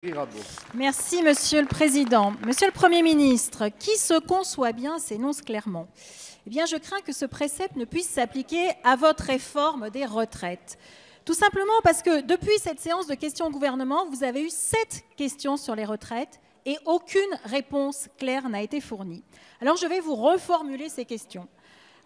Mirabeau. Merci, Monsieur le Président. Monsieur le Premier ministre, qui se conçoit bien s'énonce clairement. Eh bien, je crains que ce précepte ne puisse s'appliquer à votre réforme des retraites. Tout simplement parce que depuis cette séance de questions au gouvernement, vous avez eu 7 questions sur les retraites et aucune réponse claire n'a été fournie. Alors, je vais vous reformuler ces questions.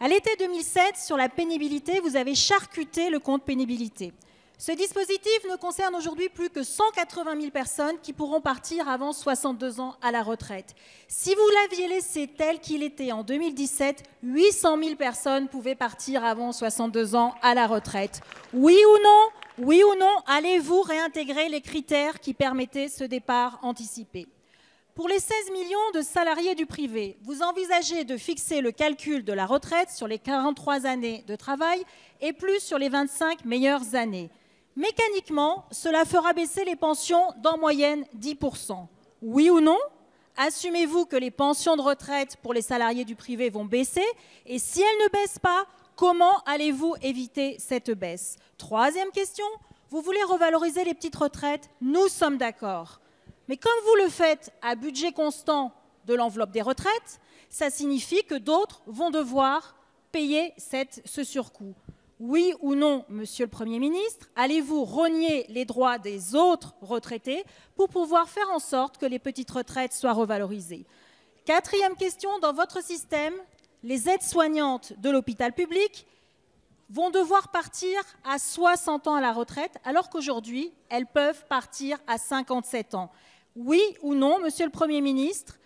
À l'été 2007, sur la pénibilité, vous avez charcuté le compte pénibilité. Ce dispositif ne concerne aujourd'hui plus que 180 000 personnes qui pourront partir avant 62 ans à la retraite. Si vous l'aviez laissé tel qu'il était en 2017, 800 000 personnes pouvaient partir avant 62 ans à la retraite. Oui ou non, allez-vous réintégrer les critères qui permettaient ce départ anticipé ? Pour les 16 millions de salariés du privé, vous envisagez de fixer le calcul de la retraite sur les 43 années de travail et plus sur les 25 meilleures années. Mécaniquement, cela fera baisser les pensions d'en moyenne 10%. Oui ou non ? Assumez-vous que les pensions de retraite pour les salariés du privé vont baisser ? Et si elles ne baissent pas, comment allez-vous éviter cette baisse ? Troisième question, vous voulez revaloriser les petites retraites ? Nous sommes d'accord. Mais comme vous le faites à budget constant de l'enveloppe des retraites, ça signifie que d'autres vont devoir payer ce surcoût. Oui ou non, Monsieur le Premier ministre, allez-vous rogner les droits des autres retraités pour pouvoir faire en sorte que les petites retraites soient revalorisées ? Quatrième question, dans votre système, les aides-soignantes de l'hôpital public vont devoir partir à 60 ans à la retraite, alors qu'aujourd'hui, elles peuvent partir à 57 ans. Oui ou non, Monsieur le Premier ministre,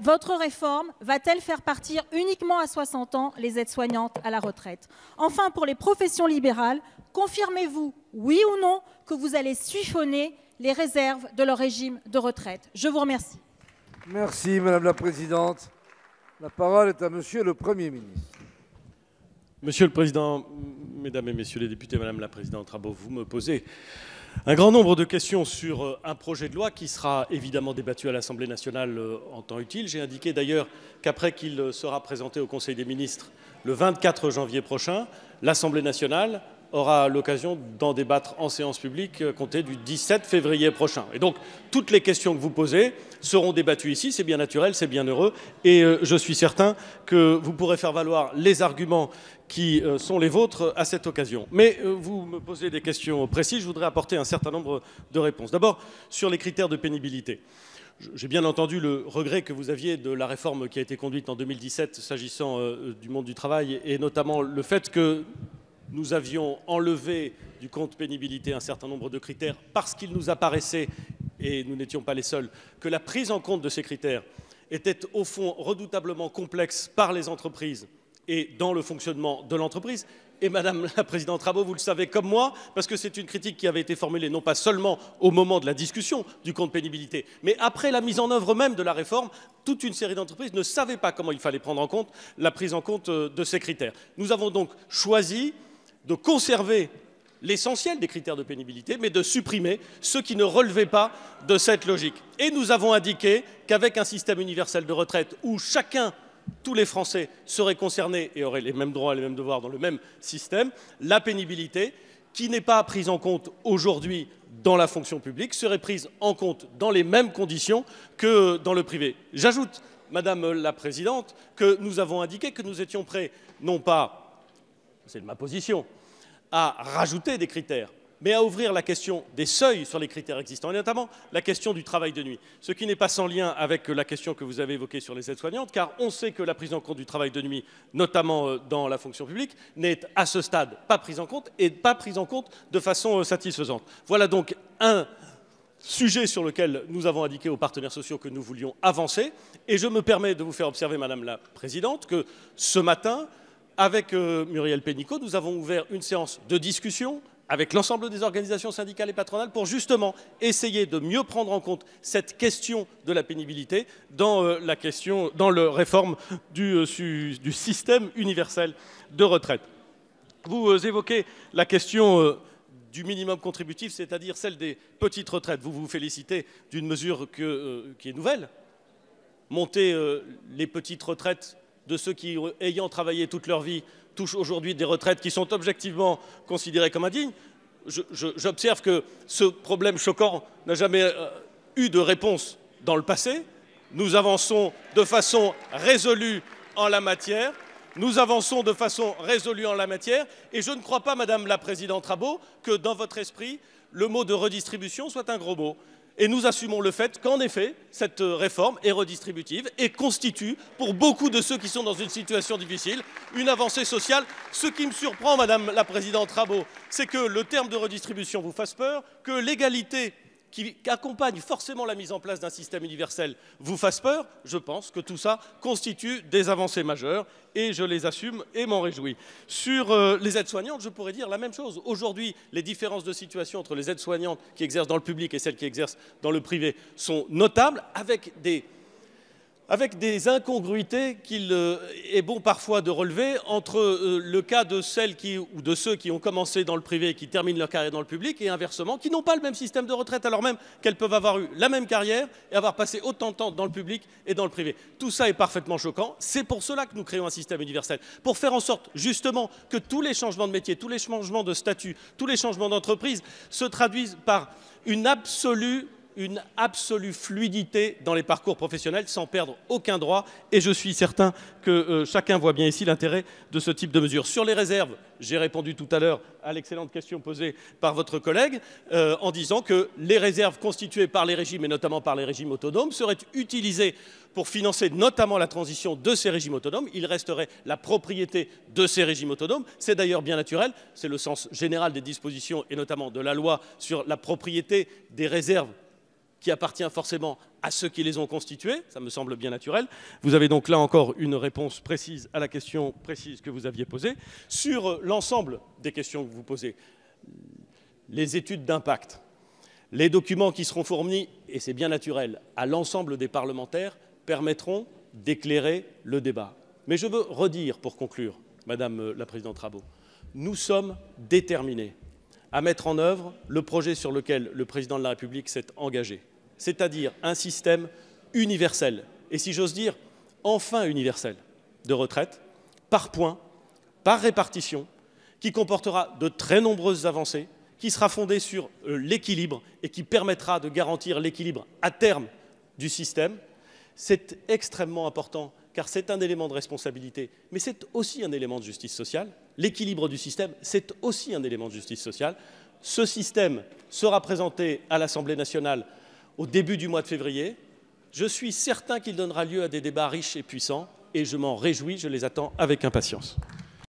votre réforme va-t-elle faire partir uniquement à 60 ans les aides-soignantes à la retraite ? Enfin, pour les professions libérales, confirmez-vous, oui ou non, que vous allez siphonner les réserves de leur régime de retraite ? Je vous remercie. Merci, Madame la Présidente. La parole est à Monsieur le Premier ministre. Monsieur le Président, Mesdames et Messieurs les députés, Madame la Présidente Rabault, vous me posez un grand nombre de questions sur un projet de loi qui sera évidemment débattu à l'Assemblée nationale en temps utile. J'ai indiqué d'ailleurs qu'après qu'il sera présenté au Conseil des ministres le 24 janvier prochain, l'Assemblée nationale aura l'occasion d'en débattre en séance publique comptée du 17 février prochain. Et donc, toutes les questions que vous posez seront débattues ici, c'est bien naturel, c'est bien heureux, et je suis certain que vous pourrez faire valoir les arguments qui sont les vôtres à cette occasion. Mais vous me posez des questions précises, je voudrais apporter un certain nombre de réponses. D'abord, sur les critères de pénibilité. J'ai bien entendu le regret que vous aviez de la réforme qui a été conduite en 2017 s'agissant du monde du travail, et notamment le fait que nous avions enlevé du compte pénibilité un certain nombre de critères parce qu'il nous apparaissait, et nous n'étions pas les seuls, que la prise en compte de ces critères était au fond redoutablement complexe par les entreprises et dans le fonctionnement de l'entreprise. Et Madame la Présidente Rabault, vous le savez comme moi, parce que c'est une critique qui avait été formulée non pas seulement au moment de la discussion du compte pénibilité, mais après la mise en œuvre même de la réforme, toute une série d'entreprises ne savaient pas comment il fallait prendre en compte la prise en compte de ces critères. Nous avons donc choisi de conserver l'essentiel des critères de pénibilité, mais de supprimer ceux qui ne relevaient pas de cette logique. Et nous avons indiqué qu'avec un système universel de retraite où tous les Français seraient concernés et auraient les mêmes droits et les mêmes devoirs dans le même système, la pénibilité, qui n'est pas prise en compte aujourd'hui dans la fonction publique, serait prise en compte dans les mêmes conditions que dans le privé. J'ajoute, Madame la Présidente, que nous avons indiqué que nous étions prêts, non pas, c'est de ma position, à rajouter des critères, mais à ouvrir la question des seuils sur les critères existants, et notamment la question du travail de nuit. Ce qui n'est pas sans lien avec la question que vous avez évoquée sur les aides-soignantes, car on sait que la prise en compte du travail de nuit, notamment dans la fonction publique, n'est à ce stade pas prise en compte, et pas prise en compte de façon satisfaisante. Voilà donc un sujet sur lequel nous avons indiqué aux partenaires sociaux que nous voulions avancer, et je me permets de vous faire observer, Madame la Présidente, que ce matin, avec Muriel Pénicaud, nous avons ouvert une séance de discussion avec l'ensemble des organisations syndicales et patronales pour justement essayer de mieux prendre en compte cette question de la pénibilité dans la réforme du système universel de retraite. Vous évoquez la question du minimum contributif, c'est-à-dire celle des petites retraites. Vous vous félicitez d'une mesure qui est nouvelle. Monter les petites retraites de ceux qui, ayant travaillé toute leur vie, touchent aujourd'hui des retraites qui sont objectivement considérées comme indignes. J'observe que ce problème choquant n'a jamais eu de réponse dans le passé. Nous avançons de façon résolue en la matière. Nous avançons de façon résolue en la matière. Et je ne crois pas, Madame la Présidente Rabault, que dans votre esprit, le mot de redistribution soit un gros mot. Et nous assumons le fait qu'en effet, cette réforme est redistributive et constitue, pour beaucoup de ceux qui sont dans une situation difficile, une avancée sociale. Ce qui me surprend, Madame la Présidente Rabault, c'est que le terme de redistribution vous fasse peur, que l'égalité qui accompagne forcément la mise en place d'un système universel vous fasse peur. Je pense que tout ça constitue des avancées majeures et je les assume et m'en réjouis. Sur les aides-soignantes, je pourrais dire la même chose. Aujourd'hui, les différences de situation entre les aides-soignantes qui exercent dans le public et celles qui exercent dans le privé sont notables, avec des incongruités qu'il est bon parfois de relever entre le cas de celles ou de ceux qui ont commencé dans le privé et qui terminent leur carrière dans le public et inversement, qui n'ont pas le même système de retraite alors même qu'elles peuvent avoir eu la même carrière et avoir passé autant de temps dans le public et dans le privé. Tout ça est parfaitement choquant. C'est pour cela que nous créons un système universel, pour faire en sorte justement que tous les changements de métier, tous les changements de statut, tous les changements d'entreprise se traduisent par une absolue fluidité dans les parcours professionnels sans perdre aucun droit. Et je suis certain que chacun voit bien ici l'intérêt de ce type de mesures. Sur les réserves, j'ai répondu tout à l'heure à l'excellente question posée par votre collègue en disant que les réserves constituées par les régimes et notamment par les régimes autonomes seraient utilisées pour financer notamment la transition de ces régimes autonomes. Il resterait la propriété de ces régimes autonomes. C'est d'ailleurs bien naturel. C'est le sens général des dispositions et notamment de la loi sur la propriété des réserves qui appartient forcément à ceux qui les ont constitués, ça me semble bien naturel. Vous avez donc là encore une réponse précise à la question précise que vous aviez posée. Sur l'ensemble des questions que vous posez, les études d'impact, les documents qui seront fournis, et c'est bien naturel, à l'ensemble des parlementaires, permettront d'éclairer le débat. Mais je veux redire, pour conclure, Madame la Présidente Rabault, nous sommes déterminés à mettre en œuvre le projet sur lequel le Président de la République s'est engagé, c'est-à-dire un système universel, et si j'ose dire, enfin universel, de retraite, par points, par répartition, qui comportera de très nombreuses avancées, qui sera fondé sur l'équilibre et qui permettra de garantir l'équilibre à terme du système. C'est extrêmement important car c'est un élément de responsabilité, mais c'est aussi un élément de justice sociale. L'équilibre du système, c'est aussi un élément de justice sociale. Ce système sera présenté à l'Assemblée nationale au début du mois de février. Je suis certain qu'il donnera lieu à des débats riches et puissants, et je m'en réjouis, je les attends avec impatience.